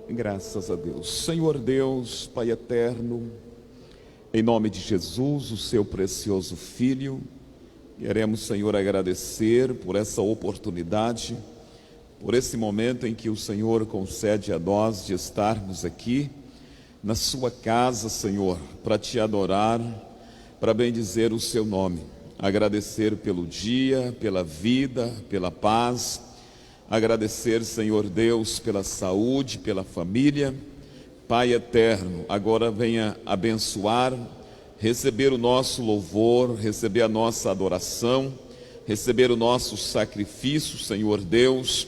Graças a Deus. Senhor Deus, Pai eterno, em nome de Jesus, o seu precioso Filho, queremos, Senhor, agradecer por essa oportunidade, por esse momento em que o Senhor concede a nós de estarmos aqui na sua casa, Senhor, para te adorar, para bendizer o seu nome, agradecer pelo dia, pela vida, pela paz, agradecer, Senhor Deus, pela saúde, pela família. Pai eterno, agora venha abençoar, receber o nosso louvor, receber a nossa adoração, receber o nosso sacrifício, Senhor Deus.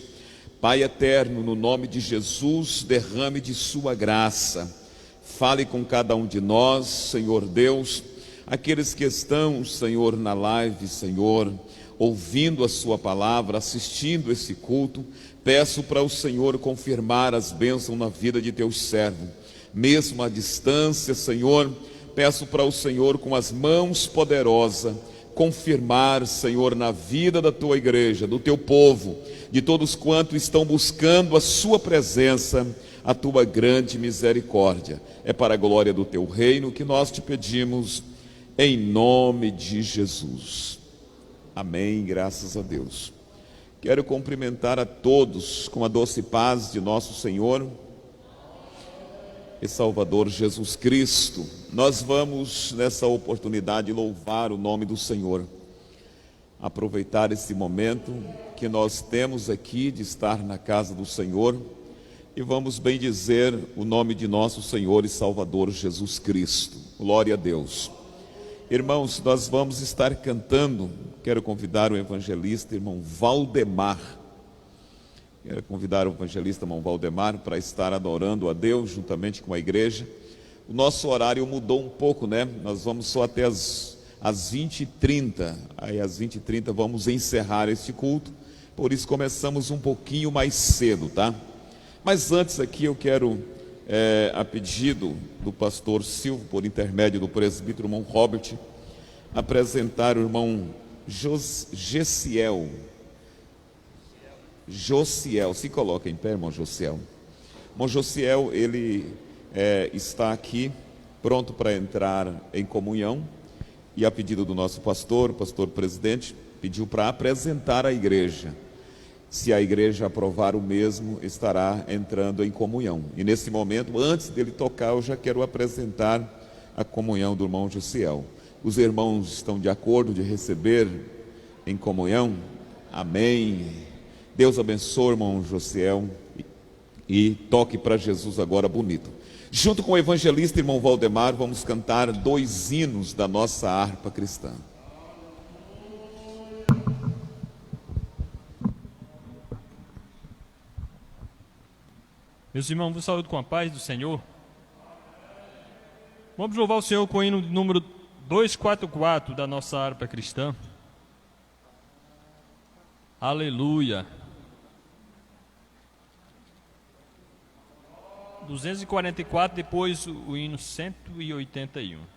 Pai eterno, no nome de Jesus, derrame de sua graça, fale com cada um de nós, Senhor Deus, aqueles que estão, Senhor, na live, Senhor, ouvindo a sua palavra, assistindo esse culto, peço para o Senhor confirmar as bênçãos na vida de teu servo, mesmo à distância, Senhor, peço para o Senhor com as mãos poderosas, confirmar, Senhor, na vida da tua igreja, do teu povo, de todos quantos estão buscando a sua presença, a tua grande misericórdia. É para a glória do teu reino que nós te pedimos, em nome de Jesus. Amém, graças a Deus. Quero cumprimentar a todos com a doce paz de nosso Senhor e Salvador Jesus Cristo. Nós vamos, nessa oportunidade, louvar o nome do Senhor. Aproveitar esse momento que nós temos aqui de estar na casa do Senhor e vamos bendizer o nome de nosso Senhor e Salvador Jesus Cristo. Glória a Deus. Irmãos, nós vamos estar cantando. Quero convidar o evangelista, irmão Valdemar. Quero convidar o evangelista, irmão Valdemar, para estar adorando a Deus juntamente com a igreja. O nosso horário mudou um pouco, né? Nós vamos só até as 20h30. Aí às 20h30 vamos encerrar este culto. Por isso começamos um pouquinho mais cedo, tá? Mas antes aqui eu quero, a pedido do pastor Silvio, por intermédio do presbítero irmão Robert, apresentar o irmão Josiel. Se coloca em pé, irmão Josiel. Irmão Josiel, ele está aqui pronto para entrar em comunhão e a pedido do nosso pastor presidente, pediu para apresentar a igreja. Se a igreja aprovar o mesmo, estará entrando em comunhão. E nesse momento, antes dele tocar, eu já quero apresentar a comunhão do irmão Josiel. Os irmãos estão de acordo de receber em comunhão? Amém. Deus abençoe, irmão Josiel, e toque para Jesus agora bonito. Junto com o evangelista, irmão Valdemar, vamos cantar 2 hinos da nossa harpa cristã. Meus irmãos, vos saúdo com a paz do Senhor. Vamos louvar o Senhor com o hino número 244 da nossa harpa cristã. Aleluia. 244, depois o hino 181.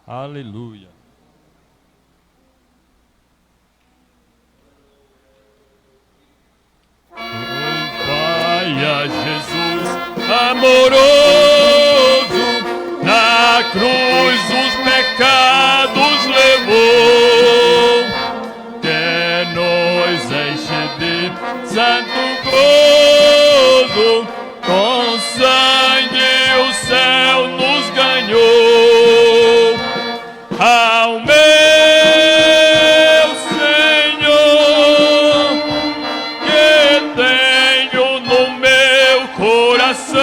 Aleluia. Pai a Jesus amoroso, na cruz os pecados levou, que nos enche de santo gozo, com sangue o céu nos ganhou. Ao meu Senhor, que tenho no meu coração,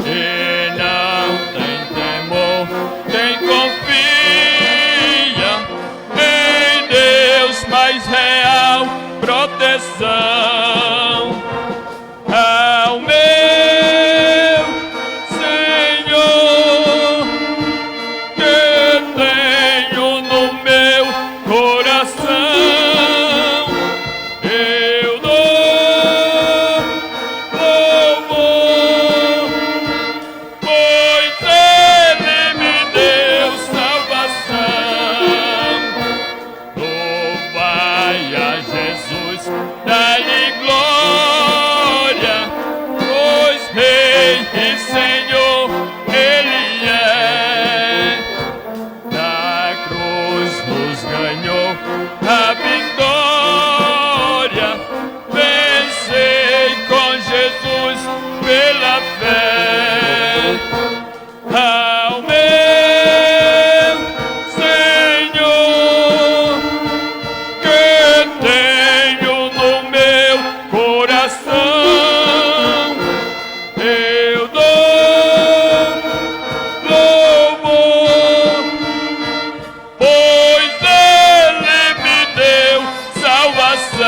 E não tem temor, quem confia em Deus mais real proteção. Ao meu Senhor, que tenho no meu coração, eu dou louvor, pois Ele me deu salvação. Louvai a Jesus, dai-lhe glória, pois Rei e Senhor Ele é. Da cruz nos ganhou a vitória, vencei com Jesus pela fé. Ao meu Senhor, que tenho no meu coração, eu dou louvor, pois Ele me deu salvação.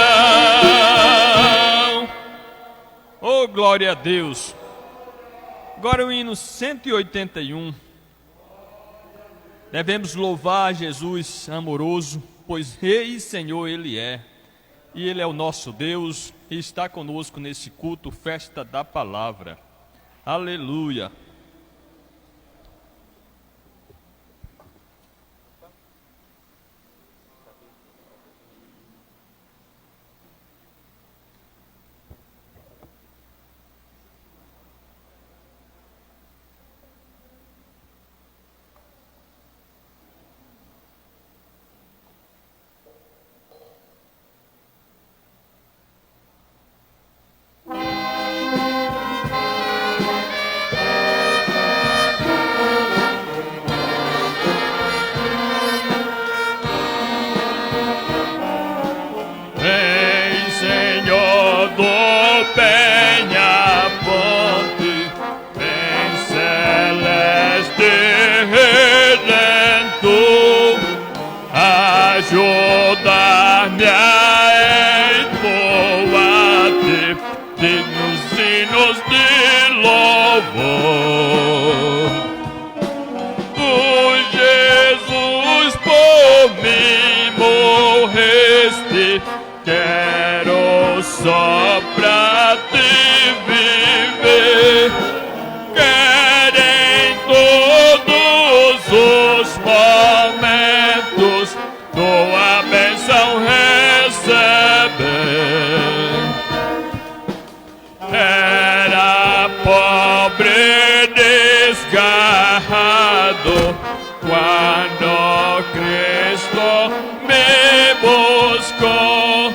Oh, glória a Deus. Agora o hino 181. Devemos louvar Jesus amoroso, pois Rei e Senhor Ele é. E Ele é o nosso Deus e está conosco nesse culto, festa da palavra. Aleluia. Vem, Senhor do Penha Fonte, vem, celeste Redentor, ajudar-me a entoar-te dignos hinos de louvor. Tu, Jesus, por mim morreste, quero só pra te viver. Quero em todos os momentos tua bênção receber. Era pobre, desgarrado, quando Cristo me buscou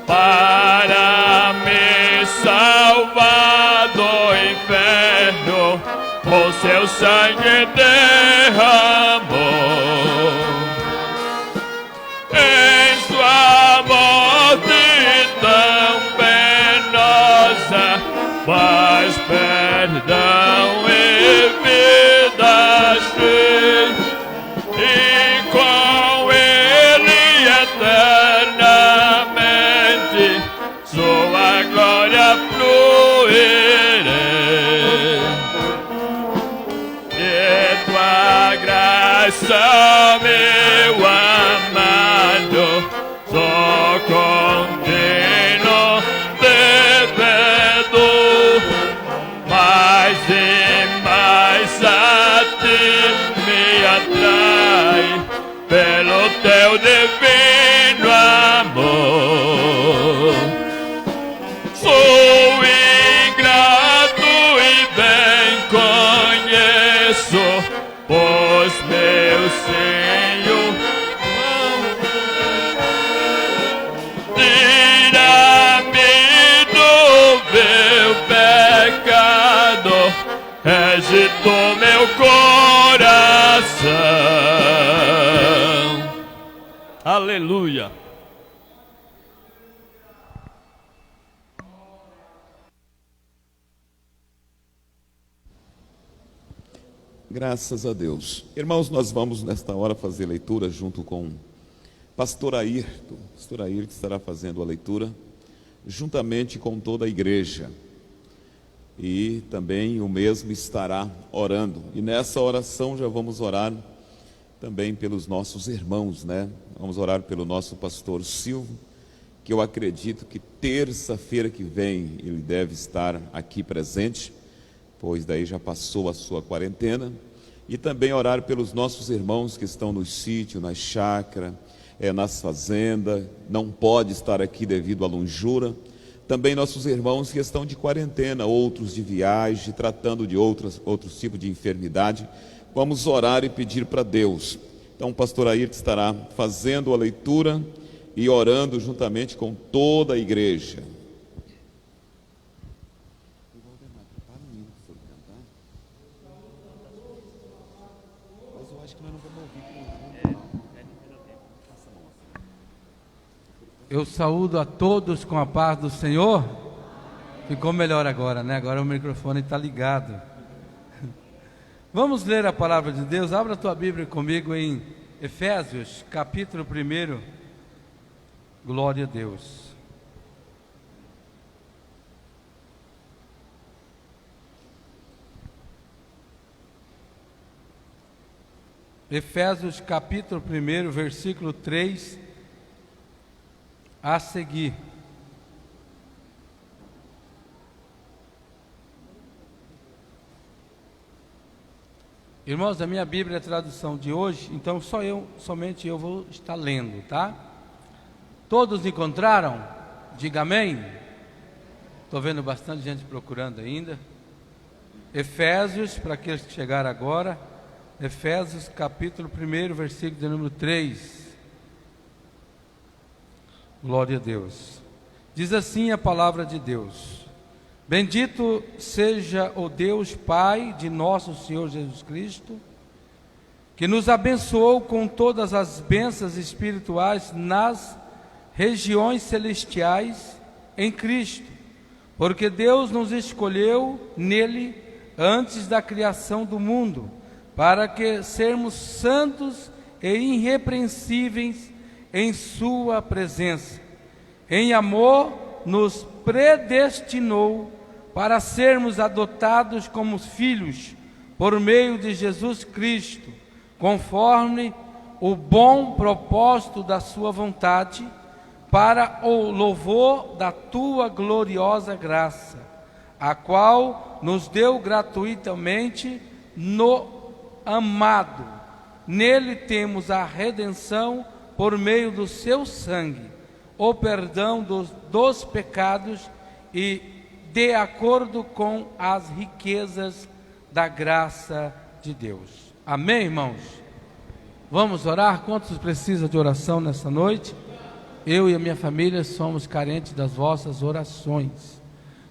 para me salvar do inferno, o seu sangue derramou. Em sua morte tão penosa, mas perdão e vida cheia, e com Ele eternamente sua glória fluirei. E tua graça, meu amado, sou contínuo devedor, mais e mais a ti me atrai, pelo teu divino amor. Sou ingrato e bem conheço, pois meu Senhor tira-me do meu pecado, rege do meu coração. Aleluia. Graças a Deus. Irmãos, nós vamos nesta hora fazer leitura junto com pastor Ayrton. Pastor Ayrton estará fazendo a leitura juntamente com toda a igreja. E também o mesmo estará orando. E nessa oração já vamos orar também pelos nossos irmãos, né? Vamos orar pelo nosso pastor Silvio, que eu acredito que terça-feira que vem ele deve estar aqui presente, pois daí já passou a sua quarentena. E também orar pelos nossos irmãos que estão no sítio, na chácara, nas fazendas, não pode estar aqui devido à longura. Também nossos irmãos que estão de quarentena, outros de viagem, tratando de outros tipos de enfermidade. Vamos orar e pedir para Deus. Então o pastor Ayrton estará fazendo a leitura e orando juntamente com toda a igreja. Eu saúdo a todos com a paz do Senhor. Ficou melhor agora, né? Agora o microfone está ligado. Vamos ler a palavra de Deus. Abra a tua Bíblia comigo em Efésios, capítulo 1. Glória a Deus. Efésios, capítulo 1, versículo 3 a seguir. Irmãos, a minha Bíblia é a tradução de hoje, então somente eu vou estar lendo, tá? Todos encontraram? Diga amém. Estou vendo bastante gente procurando ainda. Efésios, para aqueles que chegaram agora, Efésios capítulo 1, versículo de número 3. Glória a Deus. Diz assim a palavra de Deus: Bendito seja o Deus Pai de nosso Senhor Jesus Cristo, que nos abençoou com todas as bênçãos espirituais nas regiões celestiais em Cristo, porque Deus nos escolheu nele antes da criação do mundo, para que sermos santos e irrepreensíveis em sua presença. Em amor nos predestinou para sermos adotados como filhos por meio de Jesus Cristo, conforme o bom propósito da sua vontade, para o louvor da tua gloriosa graça, a qual nos deu gratuitamente no amado. Nele temos a redenção por meio do seu sangue, o perdão dos pecados, e de acordo com as riquezas da graça de Deus. Amém, irmãos? Vamos orar? Quantos precisam de oração nessa noite? Eu e a minha família somos carentes das vossas orações.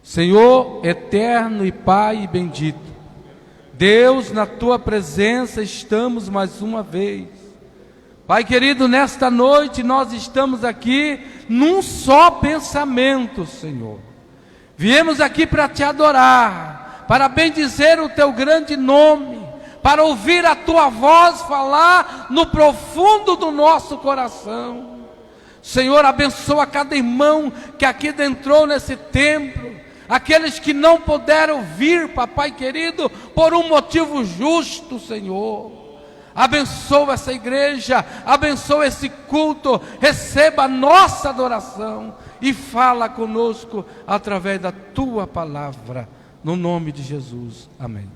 Senhor eterno e Pai bendito, Deus, na tua presença estamos mais uma vez. Pai querido, nesta noite nós estamos aqui num só pensamento, Senhor. Viemos aqui para te adorar, para bendizer o teu grande nome, para ouvir a tua voz falar no profundo do nosso coração. Senhor, abençoa cada irmão que aqui adentrou nesse templo, aqueles que não puderam vir, papai querido, por um motivo justo, Senhor. Abençoa essa igreja, abençoa esse culto, receba a nossa adoração e fala conosco através da tua palavra, no nome de Jesus, amém.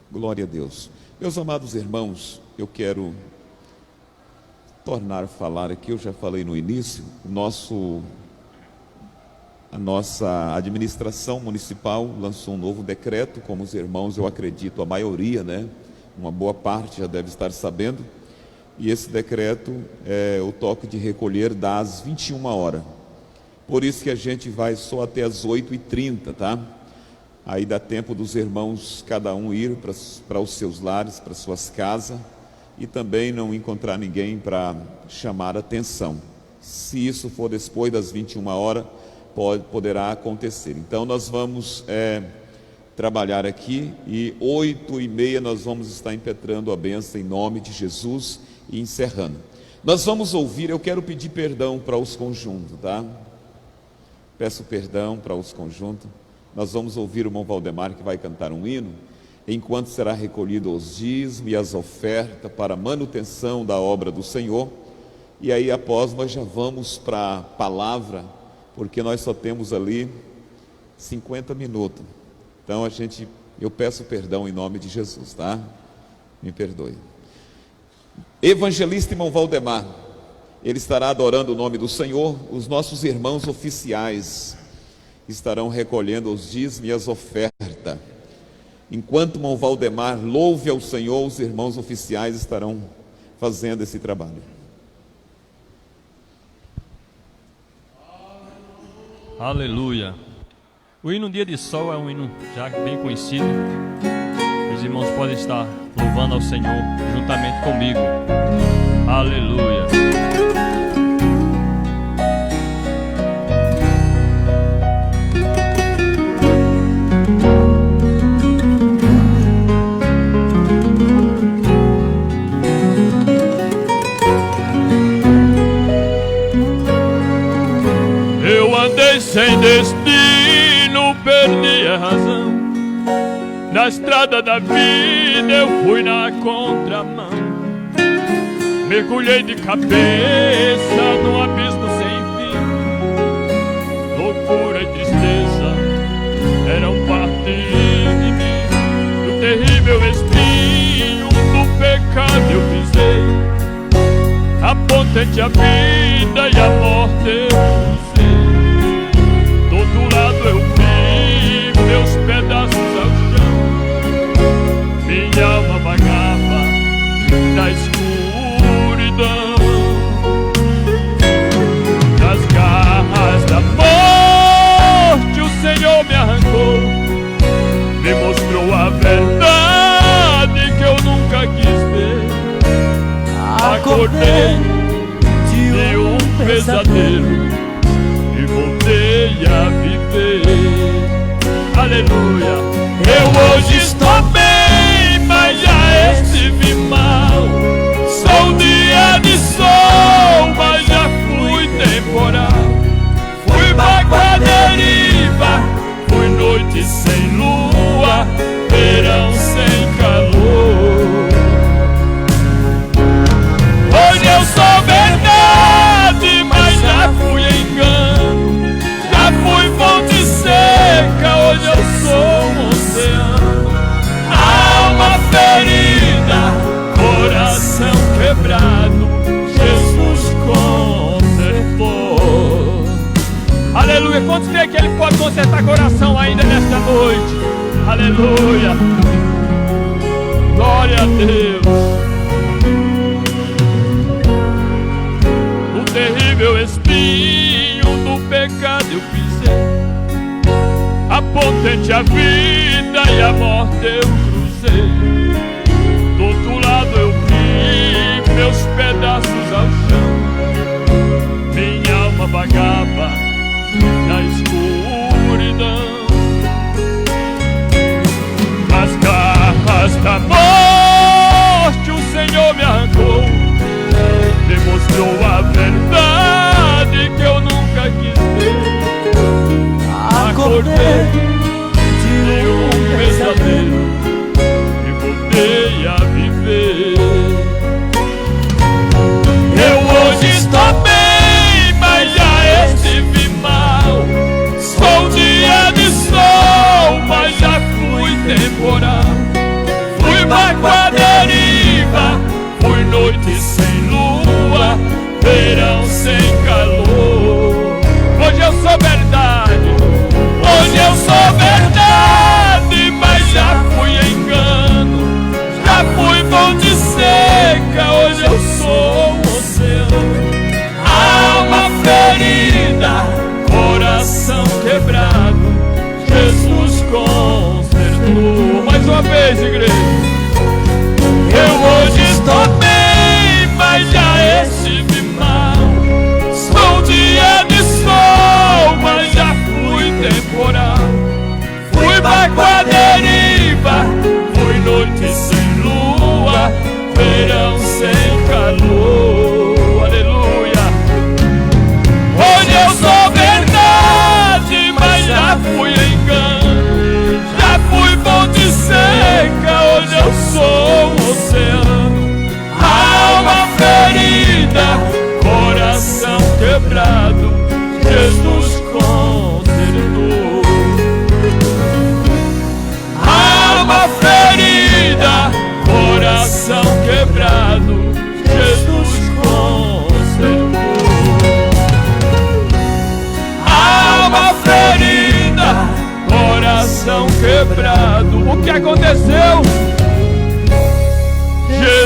Glória a Deus. Meus amados irmãos, eu quero tornar a falar aqui, eu já falei no início, a nossa administração municipal lançou um novo decreto, como os irmãos, eu acredito, a maioria, né? Uma boa parte já deve estar sabendo, e esse decreto é o toque de recolher das 21 horas. Por isso que a gente vai só até as 8h30, tá? Aí dá tempo dos irmãos, cada um ir para os seus lares, para suas casas, e também não encontrar ninguém para chamar atenção. Se isso for depois das 21 horas, poderá acontecer. Então nós vamos trabalhar aqui e 8h30 nós vamos estar impetrando a bênção em nome de Jesus e encerrando. Nós vamos ouvir, eu quero pedir perdão para os conjuntos, tá? Peço perdão para os conjuntos. Nós vamos ouvir o irmão Valdemar, que vai cantar um hino, enquanto será recolhido os dízimos e as ofertas para a manutenção da obra do Senhor. E aí após nós já vamos para a palavra, porque nós só temos ali 50 minutos. Então eu peço perdão em nome de Jesus, tá? Me perdoe. Evangelista irmão Valdemar, ele estará adorando o nome do Senhor. Os nossos irmãos oficiais estarão recolhendo os dízimos e as ofertas. Enquanto o irmão Valdemar louve ao Senhor, os irmãos oficiais estarão fazendo esse trabalho. Aleluia. O hino Dia de Sol é um hino já bem conhecido. Os irmãos podem estar louvando ao Senhor juntamente comigo. Aleluia. Eu andei sem destino, perdi a razão. Na estrada da vida eu fui na contramão. Mergulhei de cabeça num abismo sem fim. Loucura e tristeza eram parte de mim. No terrível espinho do pecado eu pisei. A ponte entre a vida e a morte eu cruzei. Do outro lado eu vi meus pedaços ao chão. Minha alma vagava na escuridão. Das garras da morte o Senhor me arrancou. Me mostrou a verdade que eu nunca quis ver. Acordei de um pesadelo e voltei a viver. Aleluia. Eu hoje estou bem, mas já estive mal. Sou um dia de sol, mas já fui temporal. Fui barco à deriva, fui noite sem lua, verão sem calor. Hoje eu sou verdade, mas já fui engano. Já fui fonte seca, hoje eu sou um oceano. Alma ferida, coração quebrado, Jesus consertou. Aleluia, quantos creem que Ele pode consertar coração ainda nesta noite? Aleluia, glória a Deus. Terrível espinho do pecado eu pisei. A ponte entre a vida e a morte eu cruzei. Do outro lado eu vi meus pedaços ao chão. Minha alma vagava na escuridão. Nas garras da morte o Senhor me arrancou. Demonstrou a verdade que eu nunca quis ver. Acordei de um pesadelo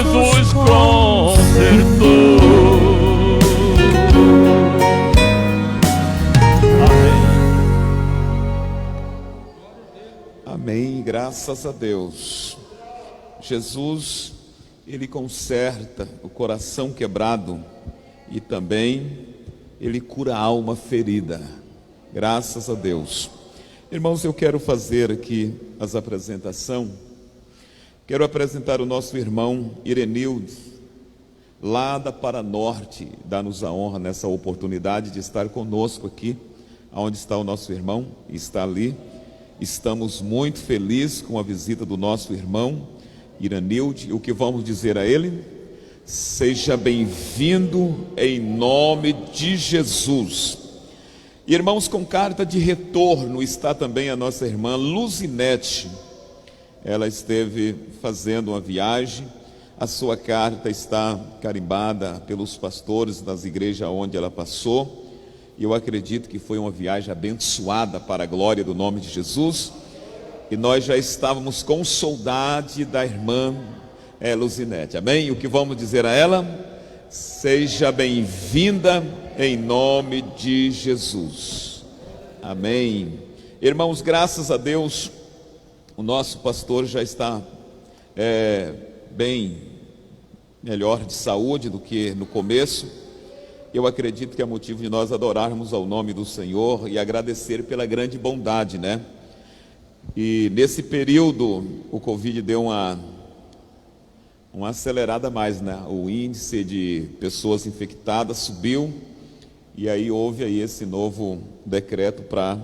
Jesus consertou. Amém, graças a Deus. Jesus, Ele conserta o coração quebrado e também Ele cura a alma ferida. Graças a Deus. Irmãos, eu quero fazer aqui as apresentações. Quero apresentar o nosso irmão Irenildo, lá da Paranorte, dá-nos a honra nessa oportunidade de estar conosco aqui. Onde está o nosso irmão? Está ali. Estamos muito felizes com a visita do nosso irmão Irenildo. O que vamos dizer a ele? Seja bem-vindo em nome de Jesus. Irmãos, com carta de retorno está também a nossa irmã Luzinete. Ela esteve fazendo uma viagem. A sua carta está carimbada pelos pastores das igrejas onde ela passou. E eu acredito que foi uma viagem abençoada para a glória do nome de Jesus. E nós já estávamos com saudade da irmã Luzinete. Amém? O que vamos dizer a ela? Seja bem-vinda em nome de Jesus. Amém. Irmãos, graças a Deus, o nosso pastor já está bem melhor de saúde do que no começo. Eu acredito que é motivo de nós adorarmos ao nome do Senhor e agradecer pela grande bondade, né? E nesse período o Covid deu uma acelerada mais, né? O índice de pessoas infectadas subiu e aí houve aí esse novo decreto para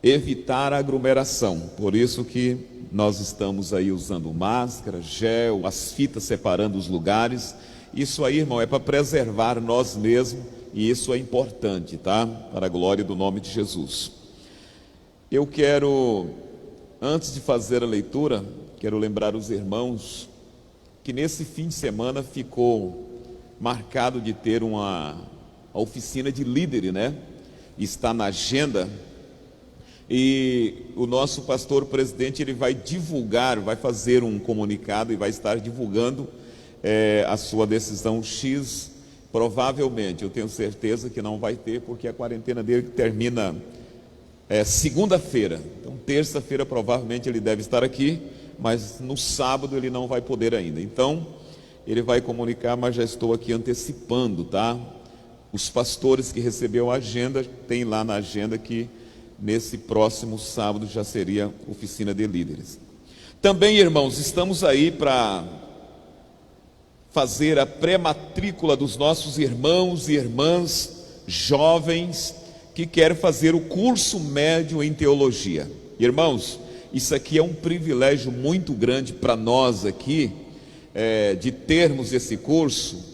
evitar a aglomeração. Por isso que nós estamos aí usando máscara, gel, as fitas separando os lugares. Isso aí, irmão, é para preservar nós mesmos e isso é importante, tá? Para a glória do nome de Jesus. Eu quero, antes de fazer a leitura, quero lembrar os irmãos que nesse fim de semana ficou marcado de ter uma oficina de líderes, né? Está na agenda e o nosso pastor presidente, ele vai divulgar, vai fazer um comunicado e vai estar divulgando a sua decisão X. Provavelmente, eu tenho certeza que não vai ter, porque a quarentena dele termina segunda-feira. Então, terça-feira provavelmente ele deve estar aqui, mas no sábado ele não vai poder ainda. Então, ele vai comunicar, mas já estou aqui antecipando, tá? Os pastores que recebeu a agenda, tem lá na agenda que nesse próximo sábado já seria oficina de líderes. Também, irmãos, estamos aí para fazer a pré-matrícula dos nossos irmãos e irmãs jovens que querem fazer o curso médio em teologia. Irmãos, isso aqui é um privilégio muito grande para nós aqui, de termos esse curso.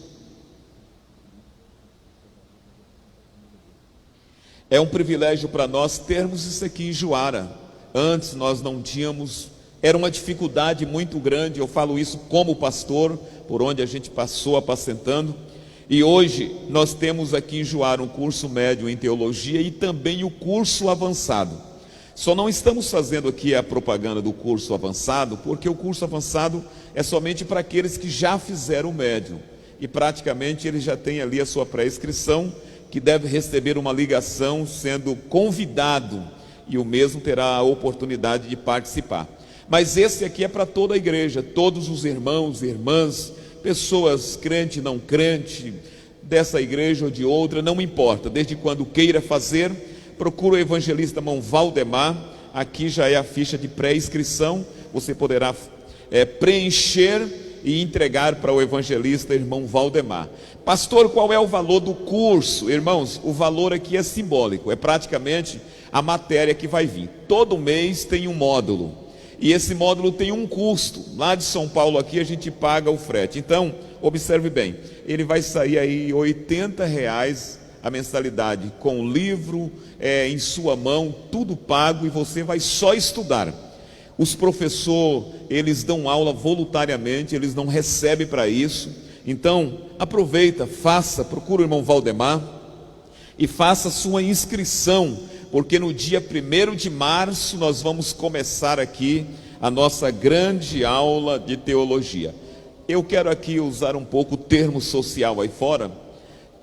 É um privilégio para nós termos isso aqui em Juara. Antes nós não tínhamos, era uma dificuldade muito grande. Eu falo isso como pastor, por onde a gente passou apacentando. E hoje nós temos aqui em Juara um curso médio em teologia e também o curso avançado. Só não estamos fazendo aqui a propaganda do curso avançado, porque o curso avançado é somente para aqueles que já fizeram o médio. E praticamente ele já tem ali a sua pré-inscrição, que deve receber uma ligação sendo convidado, e o mesmo terá a oportunidade de participar. Mas esse aqui é para toda a igreja, todos os irmãos e irmãs, pessoas crente, não crente, dessa igreja ou de outra, não importa, desde quando queira fazer, procura o evangelista irmão Valdemar. Aqui já é a ficha de pré-inscrição, você poderá preencher e entregar para o evangelista irmão Valdemar. Pastor, qual é o valor do curso? Irmãos, o valor aqui é simbólico, é praticamente a matéria que vai vir. Todo mês tem um módulo, e esse módulo tem um custo. Lá de São Paulo aqui a gente paga o frete. Então, observe bem, ele vai sair aí R$80 a mensalidade, com livro em sua mão, tudo pago, e você vai só estudar. Os professores, eles dão aula voluntariamente, eles não recebem para isso. Então, aproveita, procura o irmão Valdemar e faça sua inscrição, porque no dia 1º de março nós vamos começar aqui a nossa grande aula de teologia. eu quero aqui usar um pouco o termo social aí fora.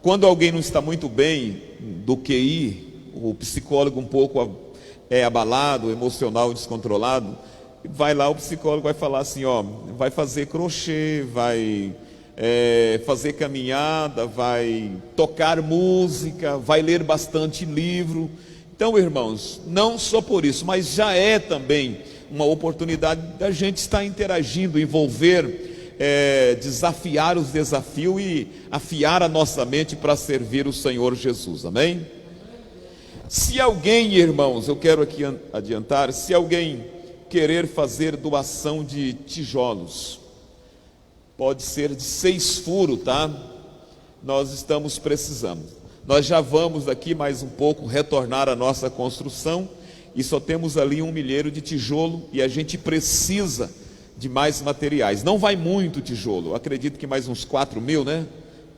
Quando alguém não está muito bem do QI, o psicólogo um pouco abalado, emocional, descontrolado, vai lá, o psicólogo vai falar assim, ó, vai fazer crochê, vai fazer caminhada, vai tocar música, vai ler bastante livro. Então, irmãos, não só por isso, mas já é também uma oportunidade da gente estar interagindo, envolver, desafiar os desafios e afiar a nossa mente para servir o Senhor Jesus, amém? Se alguém, irmãos, eu quero aqui adiantar, se alguém querer fazer doação de tijolos, pode ser de 6 furos, tá? Nós estamos precisando. Nós já vamos daqui mais um pouco retornar a nossa construção e só temos ali 1 milheiro de tijolo e a gente precisa de mais materiais. Não vai muito tijolo, eu acredito que mais uns 4 mil, né?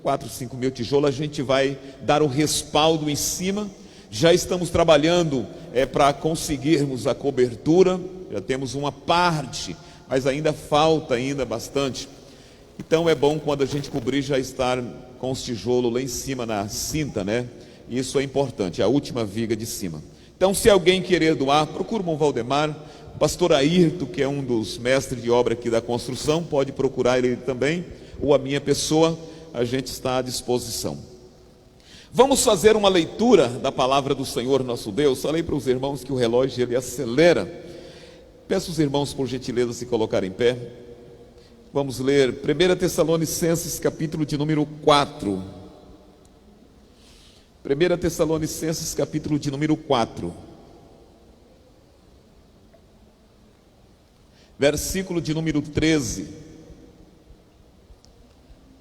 4, 5 mil tijolos, a gente vai dar o respaldo em cima. Já estamos trabalhando para conseguirmos a cobertura, já temos uma parte, mas ainda falta bastante. Então é bom quando a gente cobrir já estar com os tijolos lá em cima na cinta, né? Isso é importante, a última viga de cima. Então, se alguém querer doar, procura o irmão Valdemar, o pastor Ayrton, que é um dos mestres de obra aqui da construção, pode procurar ele também, ou a minha pessoa, a gente está à disposição. Vamos fazer uma leitura da palavra do Senhor nosso Deus. Falei para os irmãos que o relógio ele acelera. Peço os irmãos por gentileza se colocarem em pé. Vamos ler 1 Tessalonicenses capítulo de número 4. 1 Tessalonicenses capítulo de número 4. Versículo de número 13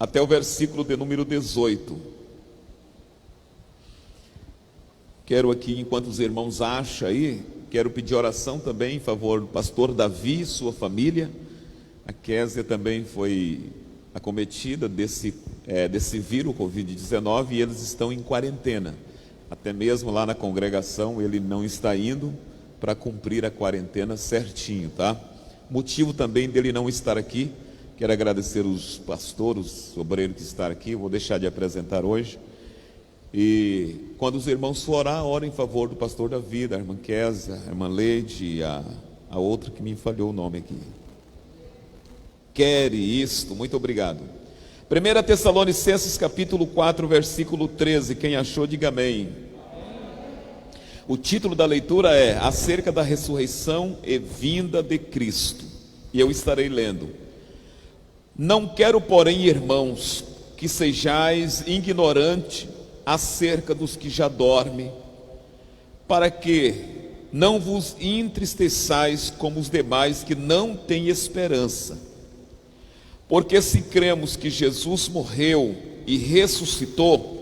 até o versículo de número 18. Quero aqui, enquanto os irmãos acham aí, quero pedir oração também em favor do pastor Davi e sua família. A Késia também foi acometida desse vírus, Covid-19, e eles estão em quarentena. Até mesmo lá na congregação ele não está indo para cumprir a quarentena certinho, tá? Motivo também dele não estar aqui, quero agradecer os pastores, os obreiros que estão aqui, vou deixar de apresentar hoje. E quando os irmãos for orar, orem em favor do pastor Davi, da irmã Késia, a irmã Leide e a outra que me falhou o nome aqui. Quere isto, muito obrigado. 1 Tessalonicenses capítulo 4, versículo 13, quem achou, diga amém. O título da leitura é acerca da ressurreição e vinda de Cristo, e eu estarei lendo. Não quero, porém, irmãos, que sejais ignorantes acerca dos que já dormem, para que não vos entristeçais como os demais que não têm esperança. Porque se cremos que Jesus morreu e ressuscitou,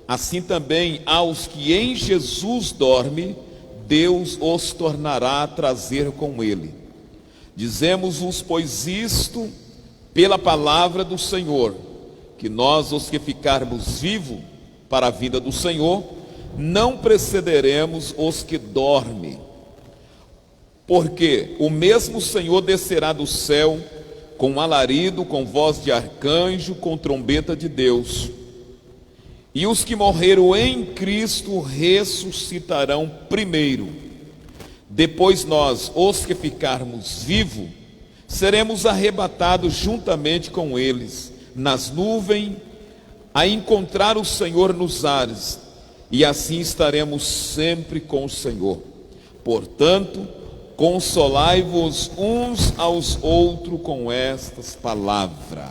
assim também aos que em Jesus dormem, Deus os tornará a trazer com ele. Dizemos-vos, pois, isto pela palavra do Senhor, que nós, os que ficarmos vivos para a vida do Senhor, não precederemos os que dormem. Porque o mesmo Senhor descerá do céu com alarido, com voz de arcanjo, com trombeta de Deus. E os que morreram em Cristo ressuscitarão primeiro. Depois nós, os que ficarmos vivos, seremos arrebatados juntamente com eles, nas nuvens, a encontrar o Senhor nos ares, e assim estaremos sempre com o Senhor. Portanto, consolai-vos uns aos outros com estas palavras.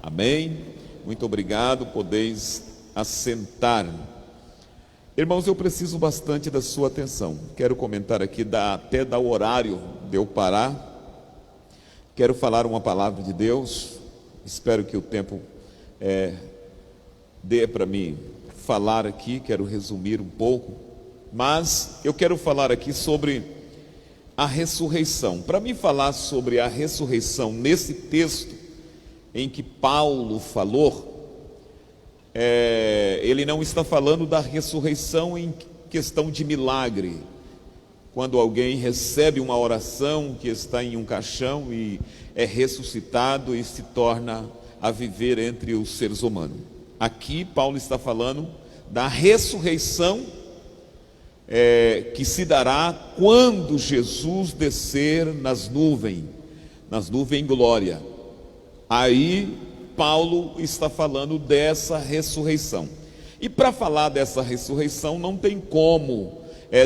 Amém? Muito obrigado, podeis assentar. Irmãos, eu preciso bastante da sua atenção. Quero comentar aqui, até dar o horário de eu parar. Quero falar uma palavra de Deus. Espero que o tempo dê para mim falar aqui. Quero resumir um pouco. Mas eu quero falar aqui sobre a ressurreição. Para mim falar sobre a ressurreição nesse texto em que Paulo falou, ele não está falando da ressurreição em questão de milagre. quando alguém recebe uma oração que está em um caixão e é ressuscitado e se torna a viver entre os seres humanos. Aqui Paulo está falando da ressurreição que se dará quando Jesus descer nas nuvens glória. Aí Paulo está falando dessa ressurreição. E para falar dessa ressurreição não tem como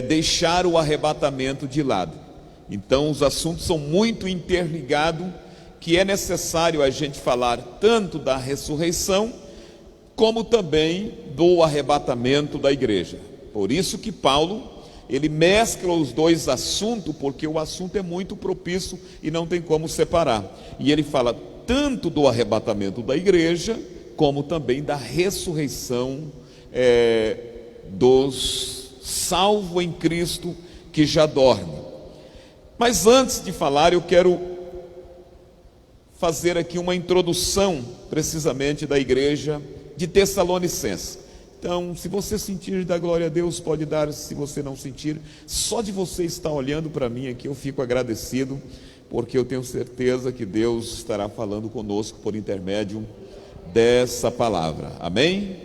deixar o arrebatamento de lado. Então os assuntos são muito interligados, que é necessário a gente falar tanto da ressurreição como também do arrebatamento da igreja. Por isso que Paulo, ele mescla os dois assuntos, porque o assunto é muito propício e não tem como separar. E ele fala tanto do arrebatamento da igreja, como também da ressurreição dos salvos em Cristo que já dormem. Mas antes de falar, eu quero fazer aqui uma introdução, precisamente da igreja de Tessalonicenses. Então, se você sentir, dá glória a Deus, pode dar. Se você não sentir, só de você estar olhando para mim aqui, eu fico agradecido, porque eu tenho certeza que Deus estará falando conosco por intermédio dessa palavra. Amém?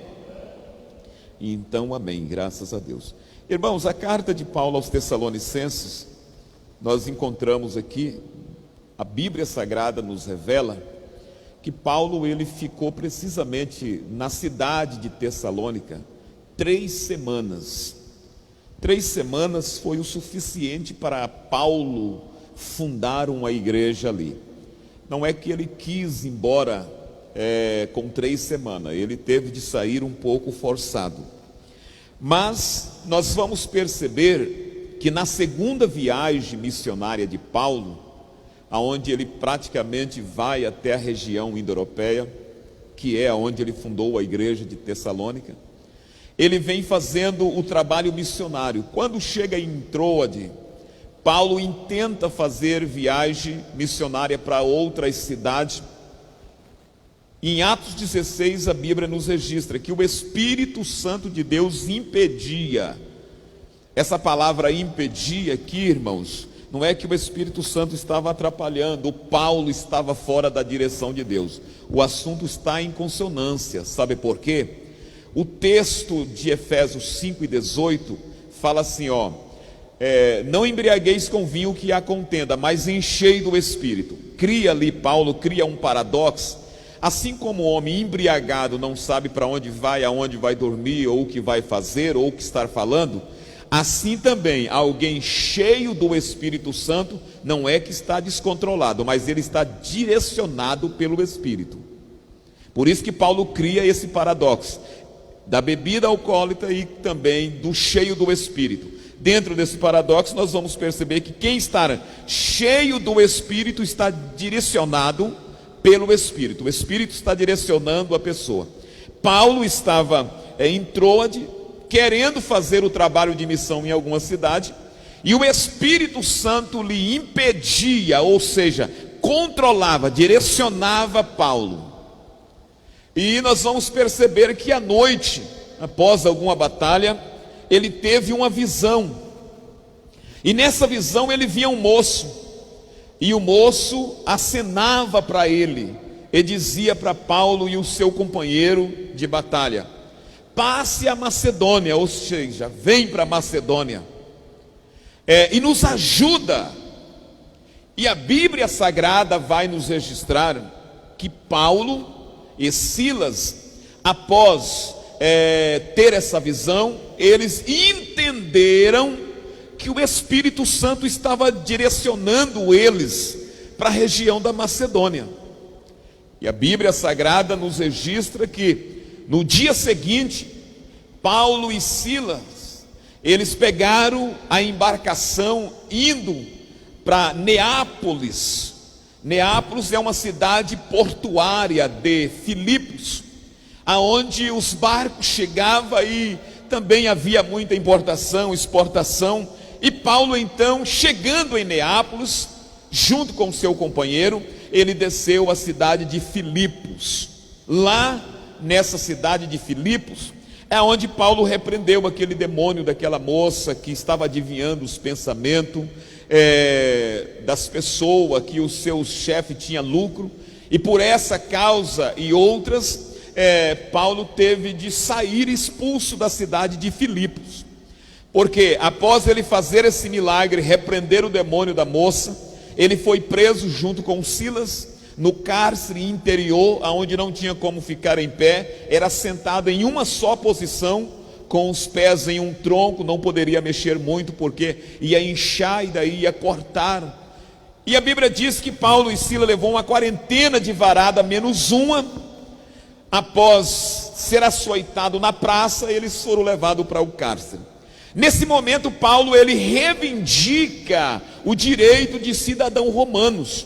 Então, amém, graças a Deus. Irmãos, a carta de Paulo aos Tessalonicenses, nós encontramos aqui, a Bíblia Sagrada nos revela que Paulo, ele ficou precisamente na cidade de Tessalônica 3 semanas. 3 semanas foi o suficiente para Paulo fundar uma igreja ali. Não é que ele quis ir embora com 3 semanas, ele teve de sair um pouco forçado. Mas nós vamos perceber que na segunda viagem missionária de Paulo, aonde ele praticamente vai até a região indo-europeia, que é onde ele fundou a igreja de Tessalônica, ele vem fazendo o trabalho missionário. Quando chega em Troade, Paulo intenta fazer viagem missionária para outras cidades. Em Atos 16, a Bíblia nos registra que o Espírito Santo de Deus impedia. Essa palavra impedia aqui, irmãos, não é que o Espírito Santo estava atrapalhando, o Paulo estava fora da direção de Deus. O assunto está em consonância, sabe por quê? O texto de Efésios 5:18 fala assim, não embriagueis com vinho que há contenda, mas enchei do Espírito. Paulo cria um paradoxo. Assim como o homem embriagado não sabe para onde vai, aonde vai dormir, ou o que vai fazer, ou o que estar falando, assim também alguém cheio do Espírito Santo não é que está descontrolado, mas ele está direcionado pelo Espírito. Por isso que Paulo cria esse paradoxo da bebida alcoólatra e também do cheio do Espírito. Dentro desse paradoxo nós vamos perceber que quem está cheio do Espírito está direcionado pelo Espírito. O Espírito está direcionando a pessoa. Paulo estava em Troade, querendo fazer o trabalho de missão em alguma cidade, e o Espírito Santo lhe impedia, ou seja, controlava, direcionava Paulo. E nós vamos perceber que à noite, após alguma batalha, ele teve uma visão, e nessa visão ele via um moço, e o moço acenava para ele, e dizia para Paulo e o seu companheiro de batalha: passe a Macedônia, ou seja, vem para a Macedônia, e nos ajuda. E a Bíblia Sagrada vai nos registrar que Paulo e Silas, após ter essa visão, eles entenderam que o Espírito Santo estava direcionando eles para a região da Macedônia. E a Bíblia Sagrada nos registra que no dia seguinte, Paulo e Silas, eles pegaram a embarcação indo para Neápolis. Neápolis é uma cidade portuária de Filipos, aonde os barcos chegavam e também havia muita importação, exportação. E Paulo então, chegando em Neápolis, junto com seu companheiro, ele desceu à cidade de Filipos. Lá nessa cidade de Filipos, É onde Paulo repreendeu aquele demônio daquela moça que estava adivinhando os pensamentos das pessoas, que o seu chefe tinha lucro, e por essa causa e outras, Paulo teve de sair expulso da cidade de Filipos, porque após ele fazer esse milagre, repreender o demônio da moça, ele foi preso junto com Silas, no cárcere interior, onde não tinha como ficar em pé, era sentado em uma só posição, com os pés em um tronco, não poderia mexer muito, porque ia inchar e daí ia cortar. E a Bíblia diz que Paulo e Silas levou uma quarentena de varada, menos uma. Após ser açoitado na praça, eles foram levados para o cárcere. Nesse momento, Paulo, ele reivindica o direito de cidadão romanos,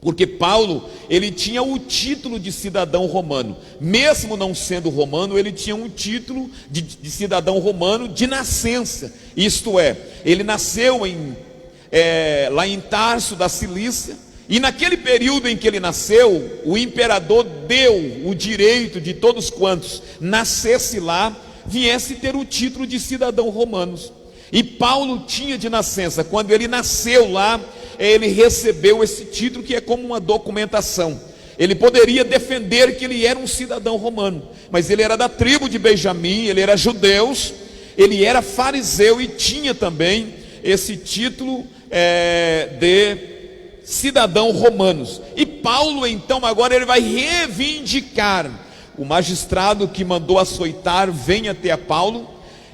porque Paulo, ele tinha o título de cidadão romano, mesmo não sendo romano, ele tinha um título de cidadão romano de nascença, isto é, ele nasceu lá em Tarso da Cilícia, e naquele período em que ele nasceu, o imperador deu o direito de todos quantos nascesse lá, viesse ter o título de cidadão romanos. E Paulo tinha de nascença, quando ele nasceu lá, ele recebeu esse título, que é como uma documentação. Ele poderia defender que ele era um cidadão romano, mas ele era da tribo de Benjamim, ele era judeu, ele era fariseu e tinha também esse título de cidadão romanos. E Paulo então agora ele vai reivindicar. O magistrado que mandou açoitar vem até a Paulo,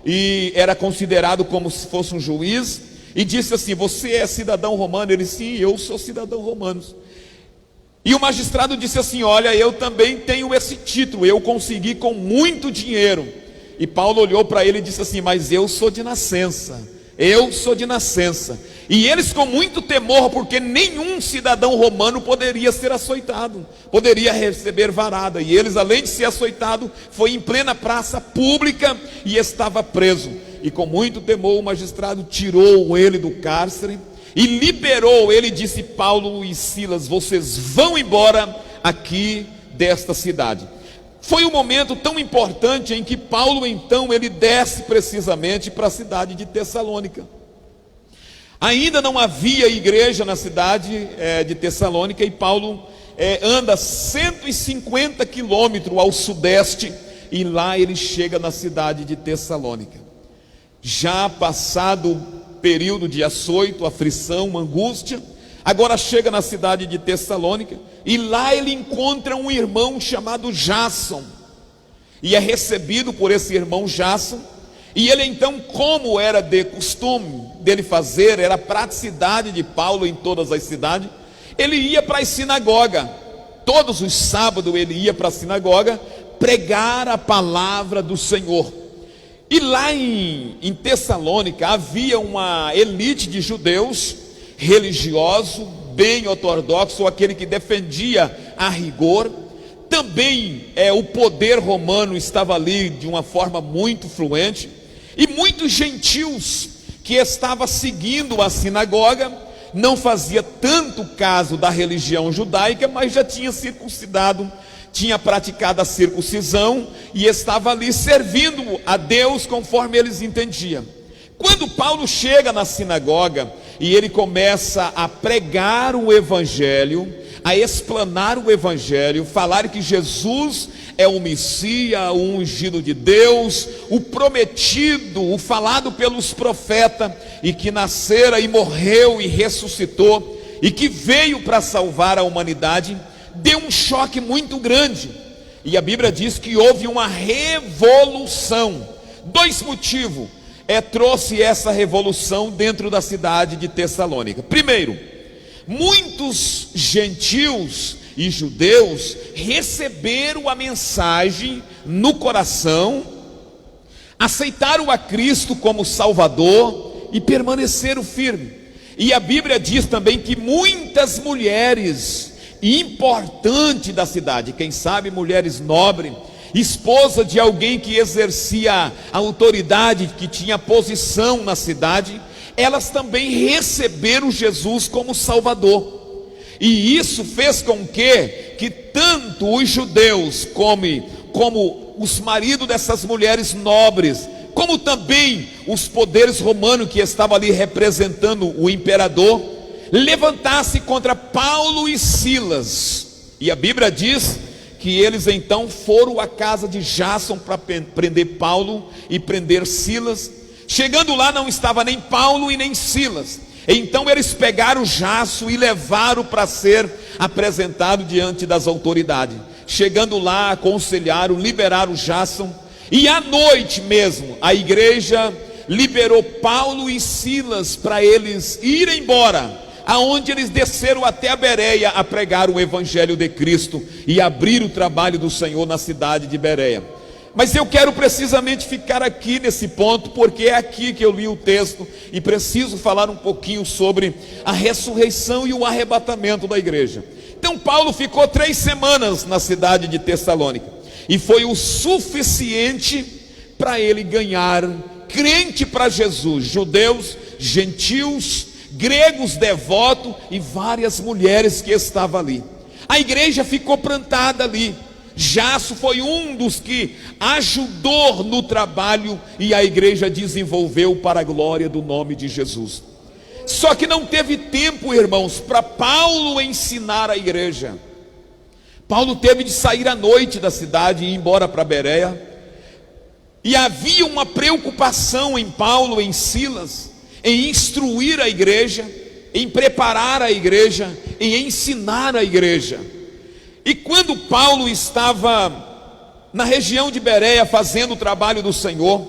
e era considerado como se fosse um juiz, e disse assim: você é cidadão romano? Ele: sim, eu sou cidadão romano. E o magistrado disse assim: olha, eu também tenho esse título, eu consegui com muito dinheiro. E Paulo olhou para ele e disse assim: mas eu sou de nascença, eu sou de nascença. E eles com muito temor, porque nenhum cidadão romano poderia ser açoitado, poderia receber varada, e eles, além de ser açoitado, foi em plena praça pública e estava preso. E com muito temor o magistrado tirou ele do cárcere e liberou ele, disse: Paulo e Silas, vocês vão embora aqui desta cidade. Foi um momento tão importante em que Paulo então ele desce precisamente para a cidade de Tessalônica. Ainda não havia igreja na cidade de Tessalônica, e Paulo anda 150 quilômetros ao sudeste, e lá ele chega na cidade de Tessalônica. Já passado o período de açoito, aflição, angústia, agora chega na cidade de Tessalônica, e lá ele encontra um irmão chamado Jasson, e é recebido por esse irmão Jasson. E ele então, como era de costume dele fazer, era a praticidade de Paulo em todas as cidades, ele ia para a sinagoga, todos os sábados ele ia para a sinagoga pregar a palavra do Senhor. E lá em Tessalônica havia uma elite de judeus religiosos, bem ortodoxo, aquele que defendia a rigor. Também o poder romano estava ali de uma forma muito fluente, e muitos gentios que estavam seguindo a sinagoga, não fazia tanto caso da religião judaica, mas já tinha circuncidado, tinha praticado a circuncisão, e estava ali servindo a Deus conforme eles entendiam. Quando Paulo chega na sinagoga, e ele começa a pregar o evangelho, a explanar o evangelho, falar que Jesus é o Messias, o ungido de Deus, o prometido, o falado pelos profetas, e que nascera e morreu e ressuscitou, e que veio para salvar a humanidade, deu um choque muito grande. E a Bíblia diz que houve uma revolução. Dois motivos trouxe essa revolução dentro da cidade de Tessalônica. Primeiro, muitos gentios e judeus receberam a mensagem no coração, aceitaram a Cristo como Salvador e permaneceram firmes. E a Bíblia diz também que muitas mulheres importantes da cidade, quem sabe mulheres nobres, esposa de alguém que exercia a autoridade, que tinha posição na cidade, elas também receberam Jesus como Salvador. E isso fez com que tanto os judeus como os maridos dessas mulheres nobres, como também os poderes romanos que estavam ali representando o imperador, levantasse contra Paulo e Silas. E a Bíblia diz que eles então foram à casa de Jason para prender Paulo e prender Silas. Chegando lá não estava nem Paulo e nem Silas. Então eles pegaram Jason e levaram para ser apresentado diante das autoridades. Chegando lá, aconselharam, liberaram Jason. E à noite mesmo, a igreja liberou Paulo e Silas para eles irem embora, aonde eles desceram até a Bereia a pregar o evangelho de Cristo e abrir o trabalho do Senhor na cidade de Bereia. Mas eu quero precisamente ficar aqui nesse ponto, porque é aqui que eu li o texto e preciso falar um pouquinho sobre a ressurreição e o arrebatamento da igreja. Então Paulo ficou 3 semanas na cidade de Tessalônica, e foi o suficiente para ele ganhar crente para Jesus, judeus, gentios, gregos devotos e várias mulheres que estavam ali. A igreja ficou plantada ali. Jason foi um dos que ajudou no trabalho, e a igreja desenvolveu para a glória do nome de Jesus. Só que não teve tempo, irmãos, para Paulo ensinar a igreja. Paulo teve de sair à noite da cidade e ir embora para Bereia. E havia uma preocupação em Paulo, em Silas, em instruir a igreja, em preparar a igreja, em ensinar a igreja. E quando Paulo estava na região de Bereia fazendo o trabalho do Senhor,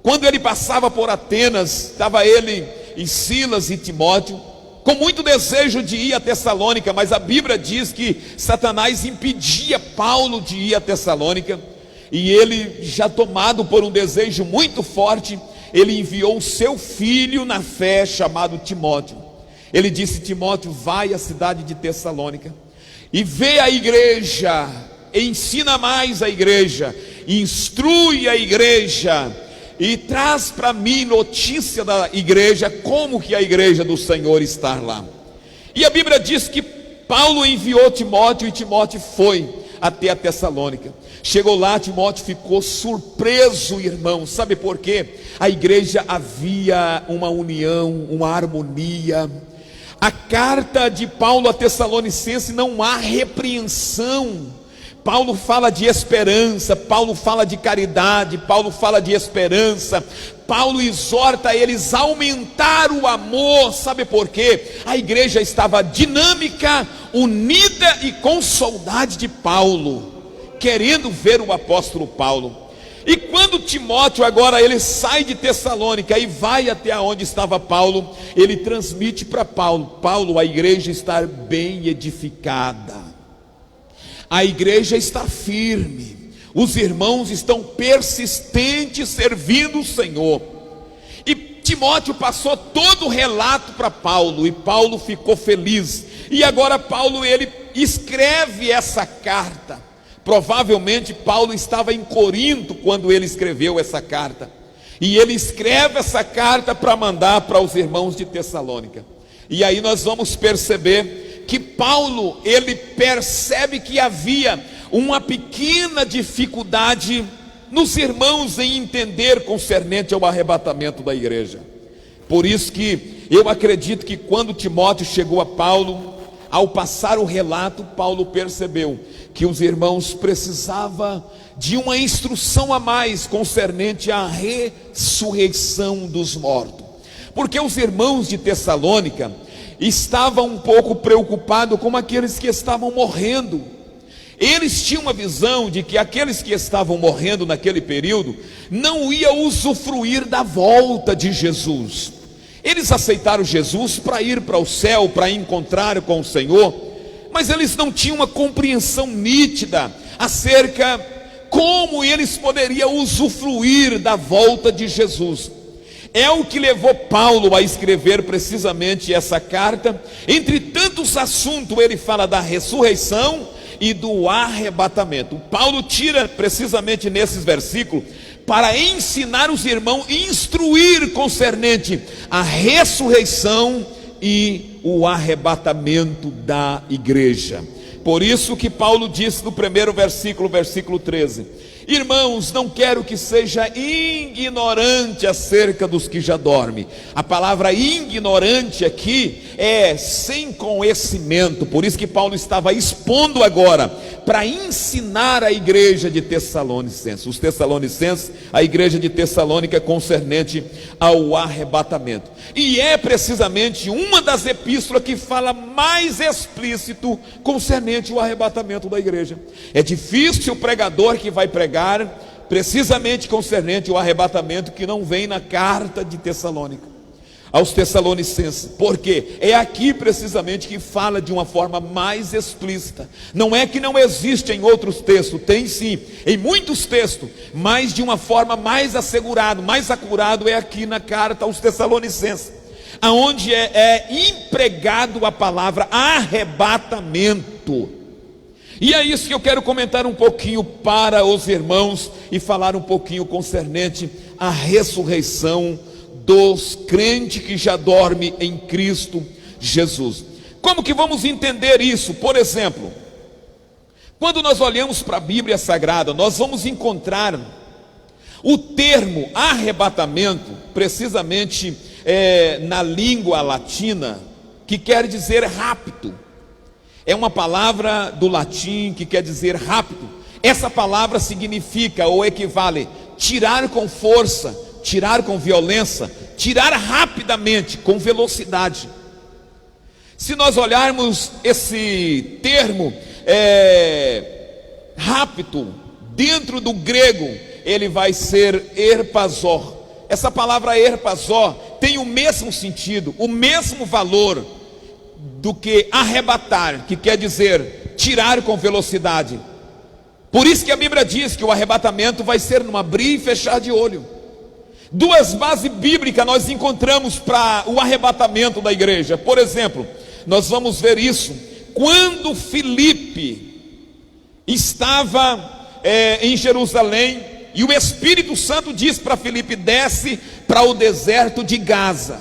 quando ele passava por Atenas, estava ele e Silas e Timóteo, com muito desejo de ir a Tessalônica, mas a Bíblia diz que Satanás impedia Paulo de ir a Tessalônica, e ele, já tomado por um desejo muito forte, ele enviou o seu filho na fé, chamado Timóteo. Ele disse: Timóteo, vai à cidade de Tessalônica e vê a igreja, ensina mais a igreja, instrui a igreja, e traz para mim notícia da igreja, como que a igreja do Senhor está lá. E a Bíblia diz que Paulo enviou Timóteo, e Timóteo foi até a Tessalônica. Chegou lá, Timóteo ficou surpreso, irmão. Sabe por quê? A igreja havia uma união, uma harmonia. A carta de Paulo a Tessalonicense não há repreensão. Paulo fala de esperança, Paulo fala de caridade, Paulo fala de esperança. Paulo exorta eles a aumentar o amor. Sabe por quê? A igreja estava dinâmica, unida e com saudade de Paulo, querendo ver o apóstolo Paulo. E quando Timóteo agora ele sai de Tessalônica e vai até onde estava Paulo, ele transmite para Paulo: Paulo, a igreja está bem edificada, a igreja está firme, os irmãos estão persistentes servindo o Senhor. E Timóteo passou todo o relato para Paulo, e Paulo ficou feliz. E agora Paulo ele escreve essa carta. Provavelmente Paulo estava em Corinto quando ele escreveu essa carta, e ele escreve essa carta para mandar para os irmãos de Tessalônica. E aí nós vamos perceber que Paulo, ele percebe que havia uma pequena dificuldade nos irmãos em entender concernente ao arrebatamento da igreja. Por isso que eu acredito que quando Timóteo chegou a Paulo, ao passar o relato, Paulo percebeu que os irmãos precisavam de uma instrução a mais concernente à ressurreição dos mortos, porque os irmãos de Tessalônica estavam um pouco preocupados com aqueles que estavam morrendo. Eles tinham uma visão de que aqueles que estavam morrendo naquele período não iam usufruir da volta de Jesus. Eles aceitaram Jesus para ir para o céu, para encontrar com o Senhor, mas eles não tinham uma compreensão nítida acerca como eles poderiam usufruir da volta de Jesus. É o que levou Paulo a escrever precisamente essa carta. Entre tantos assuntos, ele fala da ressurreição e do arrebatamento. Paulo tira precisamente nesses versículos para ensinar os irmãos, instruir concernente à ressurreição e o arrebatamento da igreja. Por isso que Paulo disse no primeiro versículo, versículo 13: Irmãos, não quero que seja ignorante acerca dos que já dormem. A palavra ignorante aqui é sem conhecimento. Por isso que Paulo estava expondo agora, para ensinar a igreja de Tessalonicenses. Os Tessalonicenses, a igreja de Tessalônica, concernente ao arrebatamento. E é precisamente uma das epístolas que fala mais explícito concernente ao arrebatamento da igreja. É difícil o pregador que vai pregar precisamente concernente ao arrebatamento que não vem na carta de Tessalônica aos Tessalonicenses, porque é aqui precisamente que fala de uma forma mais explícita. Não é que não existe em outros textos, tem sim, em muitos textos, mas de uma forma mais assegurada, mais acurado é aqui na carta aos Tessalonicenses, aonde é empregado a palavra arrebatamento. E é isso que eu quero comentar um pouquinho para os irmãos e falar um pouquinho concernente à ressurreição dos crentes que já dormem em Cristo Jesus. Como que vamos entender isso? Por exemplo, quando nós olhamos para a Bíblia Sagrada, nós vamos encontrar o termo arrebatamento, precisamente na língua latina, que quer dizer rapto. É uma palavra do latim que quer dizer rápido. Essa palavra significa ou equivale tirar com força, tirar com violência, tirar rapidamente, com velocidade. Se nós olharmos esse termo rápido, dentro do grego, ele vai ser erpazó. Essa palavra erpazó tem o mesmo sentido, o mesmo valor do que arrebatar, que quer dizer tirar com velocidade. Por isso que a Bíblia diz que o arrebatamento vai ser num abrir e fechar de olho. Duas bases bíblicas nós encontramos para o arrebatamento da igreja. Por exemplo, nós vamos ver isso quando Filipe estava em Jerusalém, e o Espírito Santo diz para Filipe: desce para o deserto de Gaza.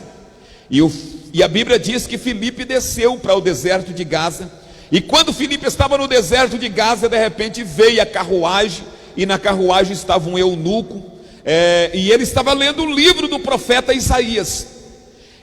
E a Bíblia diz que Filipe desceu para o deserto de Gaza. E quando Filipe estava no deserto de Gaza, de repente veio a carruagem, e na carruagem estava um eunuco, e ele estava lendo o livro do profeta Isaías.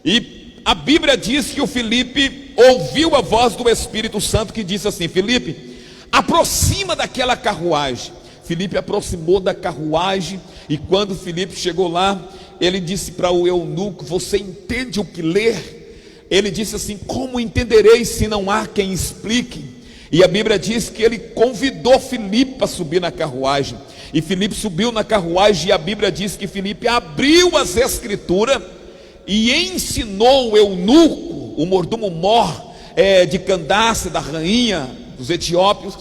E a Bíblia diz que o Filipe ouviu a voz do Espírito Santo que disse assim: Filipe, aproxima daquela carruagem. Filipe aproximou da carruagem, e quando Filipe chegou lá, ele disse para o eunuco: você entende o que ler? Ele disse assim: como entenderei se não há quem explique? E a Bíblia diz que ele convidou Filipe para subir na carruagem. E Filipe subiu na carruagem, e a Bíblia diz que Filipe abriu as escrituras e ensinou o eunuco, o mordomo-mor de Candace, da rainha dos etíopes.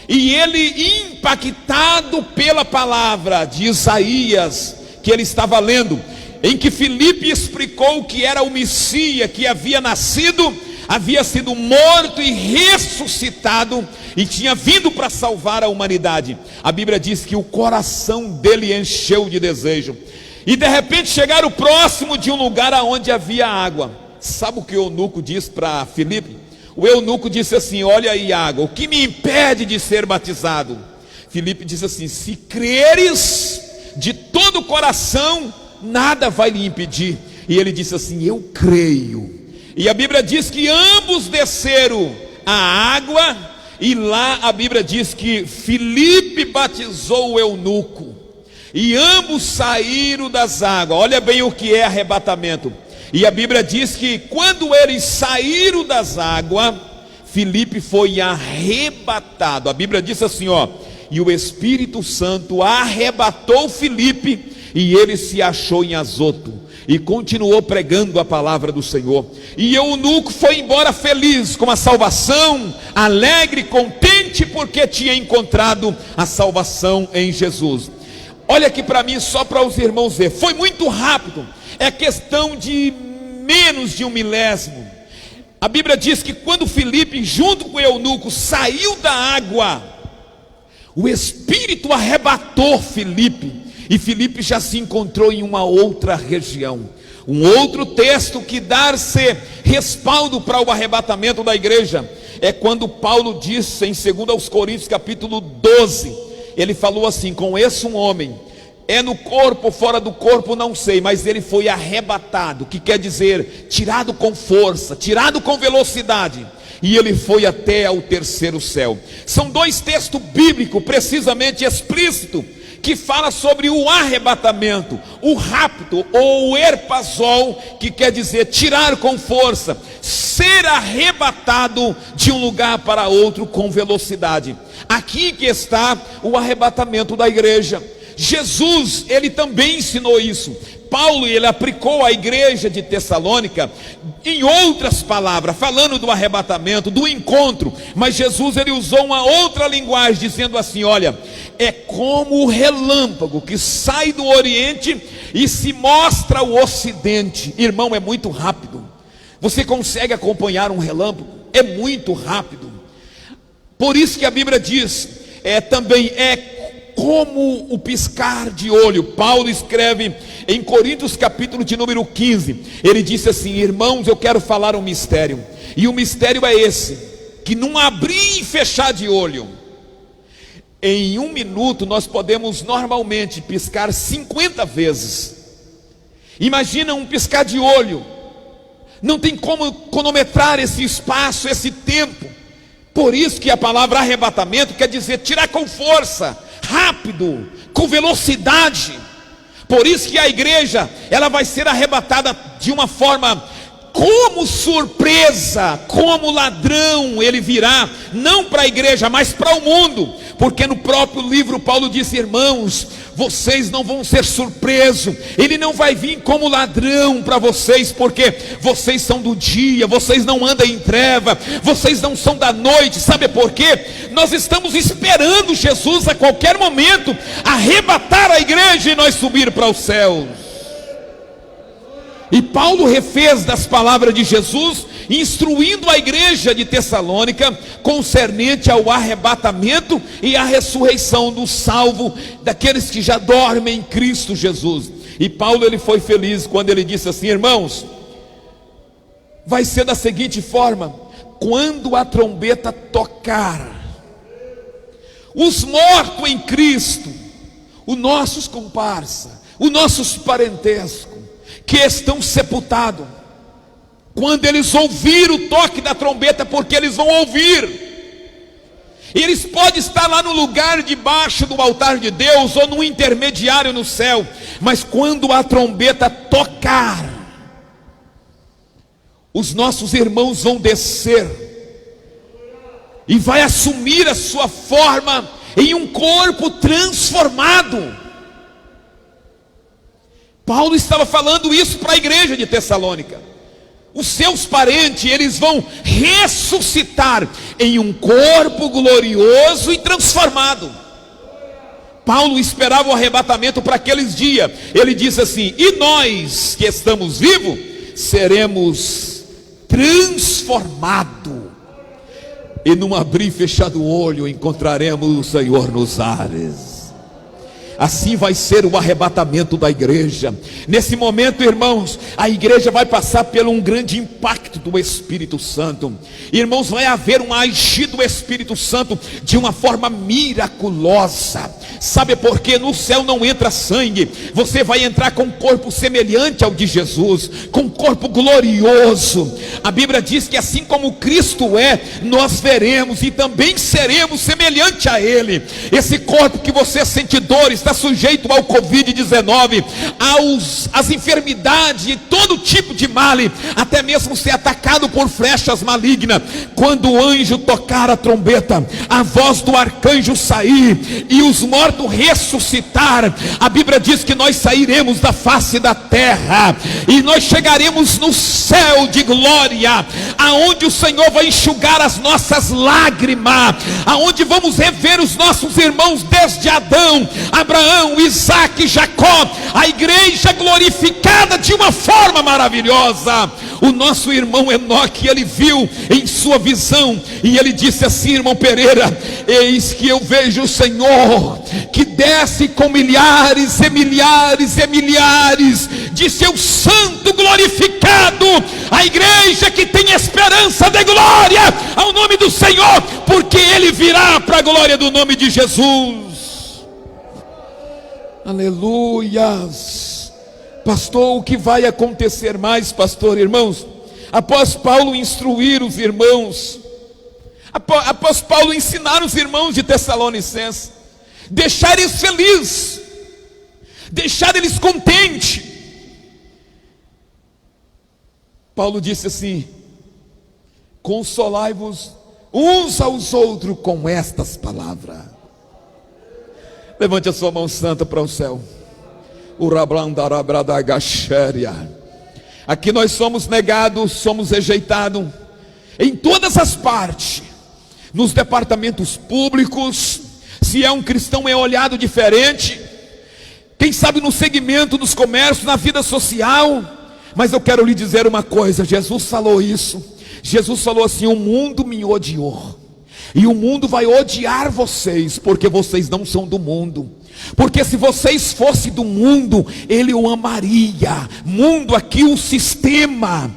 E ele, impactado pela palavra de Isaías que ele estava lendo, em que Filipe explicou que era o Messias que havia nascido, havia sido morto e ressuscitado, e tinha vindo para salvar a humanidade. A Bíblia diz que o coração dele encheu de desejo, e de repente chegaram próximo de um lugar onde havia água. Sabe o que o eunuco disse para Filipe? O eunuco disse assim: olha aí água, o que me impede de ser batizado? Filipe disse assim: se creres de todo o coração, nada vai lhe impedir. E ele disse assim: eu creio. E a Bíblia diz que ambos desceram a água, e lá a Bíblia diz que Filipe batizou o eunuco, e ambos saíram das águas. Olha bem o que é arrebatamento. E a Bíblia diz que quando eles saíram das águas, Filipe foi arrebatado. A Bíblia diz assim, ó: e o Espírito Santo arrebatou Filipe, e ele se achou em Azoto, e continuou pregando a palavra do Senhor. E o eunuco foi embora feliz com a salvação, alegre, contente, porque tinha encontrado a salvação em Jesus. Olha aqui para mim, só para os irmãos ver, foi muito rápido, é questão de menos de 1 milésimo. A Bíblia diz que quando Filipe, junto com o eunuco, saiu da água, o Espírito arrebatou Filipe, e Filipe já se encontrou em uma outra região. Um outro texto que dá-se respaldo para o arrebatamento da igreja é quando Paulo disse em 2 Coríntios capítulo 12, ele falou assim: conheço um homem, é no corpo, fora do corpo, não sei, mas ele foi arrebatado, que quer dizer, tirado com força, tirado com velocidade, e ele foi até ao terceiro céu. São dois textos bíblicos, precisamente explícitos, que fala sobre o arrebatamento, o rapto, ou o erpazol, que quer dizer tirar com força, ser arrebatado de um lugar para outro com velocidade. Aqui que está o arrebatamento da igreja. Jesus, ele também ensinou isso. Paulo, ele aplicou à igreja de Tessalônica, em outras palavras, falando do arrebatamento, do encontro. Mas Jesus, ele usou uma outra linguagem, dizendo assim: olha, é como o relâmpago que sai do Oriente e se mostra ao Ocidente. Irmão, é muito rápido. Você consegue acompanhar um relâmpago? É muito rápido. Por isso que a Bíblia diz, também é como o piscar de olho. Paulo escreve em Coríntios capítulo de número 15, ele disse assim: irmãos, eu quero falar um mistério, e o mistério é esse, que num abrir e fechar de olho, em 1 minuto nós podemos normalmente piscar 50 vezes. Imagina um piscar de olho, não tem como cronometrar esse espaço, esse tempo. Por isso que a palavra arrebatamento quer dizer tirar com força, rápido, com velocidade. Por isso que a igreja, ela vai ser arrebatada de uma forma como surpresa, como ladrão. Ele virá, não para a igreja, mas para o mundo. Porque no próprio livro Paulo disse: irmãos, vocês não vão ser surpresos. Ele não vai vir como ladrão para vocês, porque vocês são do dia, vocês não andam em treva, vocês não são da noite. Sabe por quê? Nós estamos esperando Jesus a qualquer momento arrebatar a igreja e nós subir para os céus. E Paulo refez das palavras de Jesus, instruindo a igreja de Tessalônica concernente ao arrebatamento e à ressurreição do salvo, daqueles que já dormem em Cristo Jesus. E Paulo, ele foi feliz quando ele disse assim: irmãos, vai ser da seguinte forma: quando a trombeta tocar, os mortos em Cristo, os nossos comparsa, os nossos parentescos que estão sepultados, quando eles ouvirem o toque da trombeta, porque eles vão ouvir, eles podem estar lá no lugar debaixo do altar de Deus, ou no intermediário no céu, mas quando a trombeta tocar, os nossos irmãos vão descer, e vai assumir a sua forma em um corpo transformado. Paulo estava falando isso para a igreja de Tessalônica. Os seus parentes, eles vão ressuscitar em um corpo glorioso e transformado. Paulo esperava o arrebatamento para aqueles dias. Ele disse assim: e nós que estamos vivos, seremos transformados, e num abrir e fechar do olho encontraremos o Senhor nos ares. Assim vai ser o arrebatamento da igreja. Nesse momento, irmãos, a igreja vai passar por um grande impacto do Espírito Santo. Irmãos, vai haver um agir do Espírito Santo de uma forma miraculosa. Sabe por quê? No céu não entra sangue. Você vai entrar com um corpo semelhante ao de Jesus, com um corpo glorioso. A Bíblia diz que assim como Cristo é, nós veremos e também seremos semelhante a Ele. Esse corpo que você sente dores, está sujeito ao Covid-19, às enfermidades e todo tipo de mal, até mesmo ser atacado por flechas malignas. Quando o anjo tocar a trombeta, a voz do arcanjo sair e os mortos ressuscitar, a Bíblia diz que nós sairemos da face da terra e nós chegaremos no céu de glória, aonde o Senhor vai enxugar as nossas lágrimas, aonde vamos rever os nossos irmãos desde Adão, Abraão, Isaac, Jacó, a igreja glorificada de uma forma maravilhosa. O nosso irmão Enoque, ele viu em sua visão, e ele disse assim: irmão Pereira, eis que eu vejo o Senhor, que desce com milhares e milhares e milhares de seu santo glorificado, a igreja que tem esperança de glória ao nome do Senhor, porque ele virá para a glória do nome de Jesus. Aleluias. Pastor, o que vai acontecer mais, pastor, irmãos? Após Paulo instruir os irmãos, após Paulo ensinar os irmãos de Tessalonicenses, deixar eles felizes, deixar eles contentes, Paulo disse assim: consolai-vos uns aos outros com estas palavras. Levante a sua mão santa para o céu. Aqui nós somos negados, somos rejeitados em todas as partes, nos departamentos públicos. Se é um cristão é olhado diferente, quem sabe no segmento dos comércios, na vida social. Mas eu quero lhe dizer uma coisa, Jesus falou isso. Jesus falou assim: o mundo me odiou, e o mundo vai odiar vocês, porque vocês não são do mundo. Porque se vocês fossem do mundo, ele o amaria. Mundo aqui, o sistema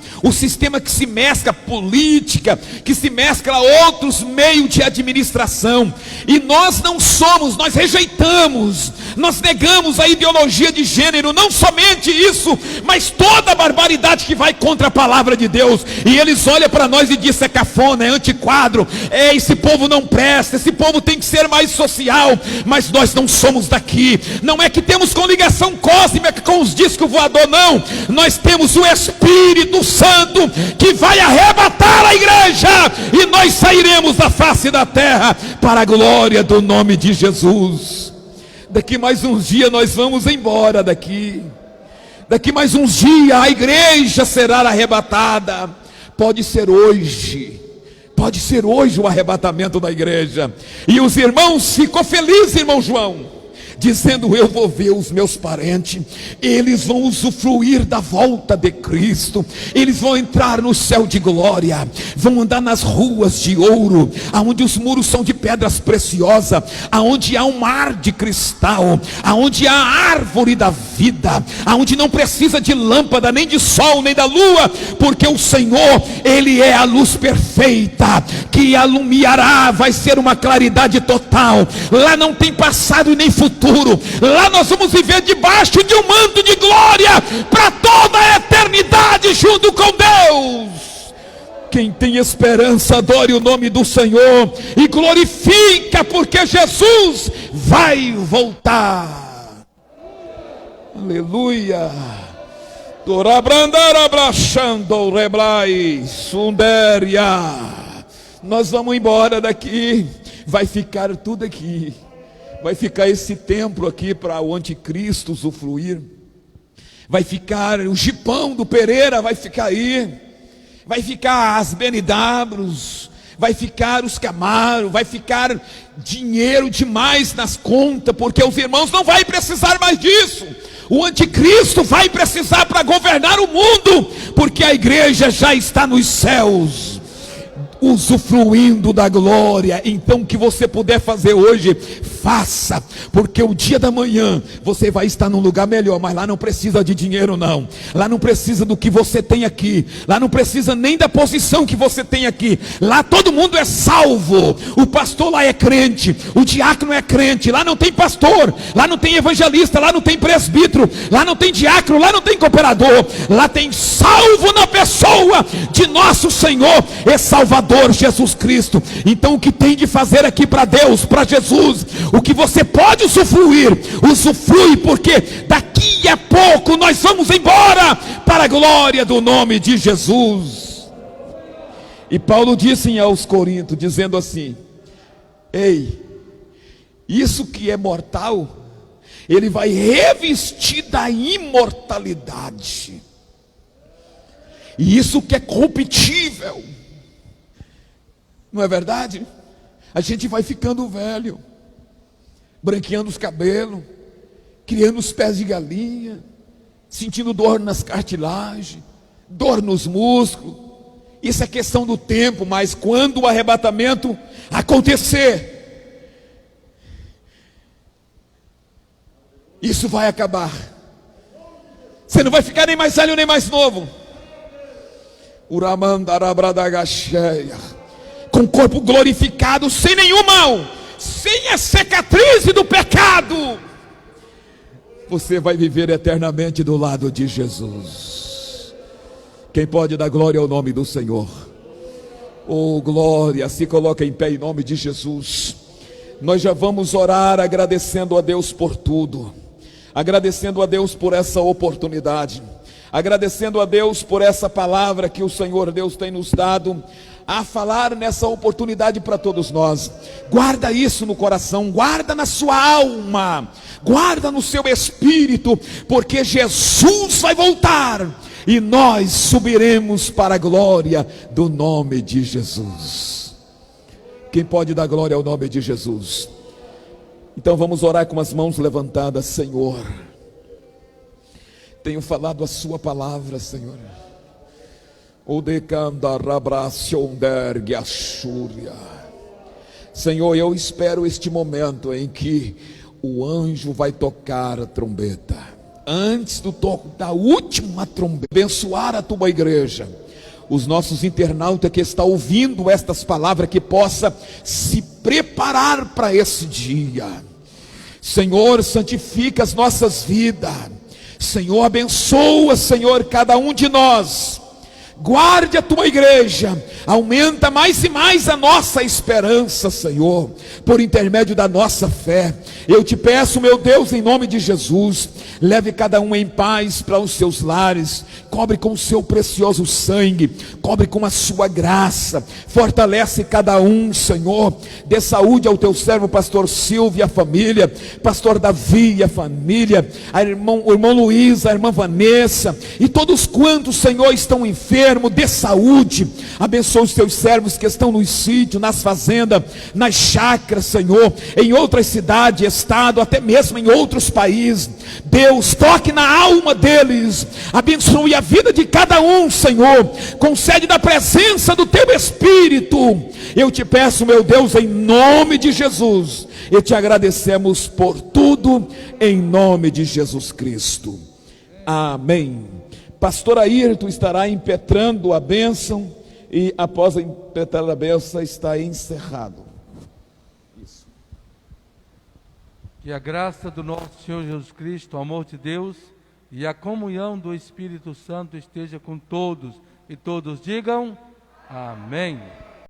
que se mescla política, que se mescla outros meios de administração. E nós não somos, nós rejeitamos, nós negamos a ideologia de gênero. Não somente isso, mas toda a barbaridade que vai contra a palavra de Deus. E eles olham para nós e dizem: é cafona, é antiquadro, esse povo não presta, esse povo tem que ser mais social. Mas nós não somos daqui. Não é que temos coligação cósmica com os discos voadores, não. Nós temos o Espírito Santo que vai arrebatar a igreja, e nós sairemos da face da terra para a glória do nome de Jesus. Daqui mais uns dias nós vamos embora daqui. Daqui mais uns dias a igreja será arrebatada. Pode ser hoje o arrebatamento da igreja. E os irmãos ficou felizes, irmão João, dizendo: eu vou ver os meus parentes, eles vão usufruir da volta de Cristo, eles vão entrar no céu de glória, vão andar nas ruas de ouro, aonde os muros são de pedras preciosas, aonde há um mar de cristal, aonde há a árvore da vida, aonde não precisa de lâmpada, nem de sol, nem da lua, porque o Senhor, Ele é a luz perfeita, que alumiará, vai ser uma claridade total. Lá não tem passado e nem futuro. Lá nós vamos viver debaixo de um manto de glória para toda a eternidade junto com Deus. Quem tem esperança, adore o nome do Senhor e glorifica, porque Jesus vai voltar. Aleluia. Nós vamos embora daqui. Vai ficar tudo aqui. Vai ficar esse templo aqui para o anticristo usufruir. Vai ficar o jipão do Pereira, vai ficar aí. Vai ficar as BMWs, vai ficar os Camaro, vai ficar dinheiro demais nas contas, porque os irmãos não vão precisar mais disso. O anticristo vai precisar para governar o mundo, porque a igreja já está nos céus, usufruindo da glória. Então o que você puder fazer hoje, faça, porque o dia da manhã você vai estar num lugar melhor. Mas lá não precisa de dinheiro não, lá não precisa do que você tem aqui, lá não precisa nem da posição que você tem aqui. Lá todo mundo é salvo, o pastor lá é crente, o diácono é crente. Lá não tem pastor, lá não tem evangelista, lá não tem presbítero, lá não tem diácono, lá não tem cooperador. Lá tem salvo na pessoa de nosso Senhor e Salvador Jesus Cristo. Então o que tem de fazer aqui para Deus, para Jesus, o que você pode usufruir, usufrui, porque daqui a pouco nós vamos embora para a glória do nome de Jesus. E Paulo disse aos Coríntios, dizendo assim: ei, isso que é mortal, ele vai revestir da imortalidade. E isso que é corruptível, não é verdade? A gente vai ficando velho, branqueando os cabelos, criando os pés de galinha, sentindo dor nas cartilagens, dor nos músculos. Isso é questão do tempo, mas quando o arrebatamento acontecer, isso vai acabar. Você não vai ficar nem mais velho nem mais novo. Com o corpo glorificado, sem nenhum mal, sem a cicatriz do pecado. você vai viver eternamente do lado de Jesus. Quem pode dar glória ao nome do Senhor? Oh, glória! Se coloca em pé em nome de Jesus. Nós já vamos orar agradecendo a Deus por tudo, agradecendo a Deus por essa oportunidade, agradecendo a Deus por essa palavra que o Senhor Deus tem nos dado a falar nessa oportunidade para todos nós. Guarda isso no coração, guarda na sua alma, guarda no seu espírito, porque Jesus vai voltar e nós subiremos para a glória do nome de Jesus. Quem pode dar glória ao nome de Jesus? Então vamos orar com as mãos levantadas. Senhor, tenho falado a sua palavra, Senhor. Senhor, eu espero este momento em que o anjo vai tocar a trombeta, antes do toque da última trombeta, abençoar a tua igreja, os nossos internautas que estão ouvindo estas palavras, que possa se preparar para esse dia. Senhor, santifica as nossas vidas, Senhor, abençoa, Senhor, cada um de nós. Guarde a tua igreja, aumenta mais e mais a nossa esperança, Senhor, por intermédio da nossa fé. Eu te peço, meu Deus, em nome de Jesus, leve cada um em paz para os seus lares, cobre com o seu precioso sangue, cobre com a sua graça, fortalece cada um, Senhor. Dê saúde ao teu servo pastor Silvio e a família, pastor Davi e a família, o irmão Luiz, a irmã Vanessa e todos quantos, Senhor, estão enfermos. Dê saúde, abençoa os teus servos que estão nos sítios, nas fazendas, nas chácaras, Senhor, em outras cidades, estado, até mesmo em outros países. Deus, toque na alma deles, abençoe a vida de cada um, Senhor, concede da presença do teu Espírito. Eu te peço, meu Deus, em nome de Jesus, e te agradecemos por tudo, em nome de Jesus Cristo. Amém. Pastor Ayrton estará impetrando a bênção, e após a impetrar a bênção está encerrado. Isso. Que a graça do nosso Senhor Jesus Cristo, o amor de Deus e a comunhão do Espírito Santo esteja com todos, e todos digam amém.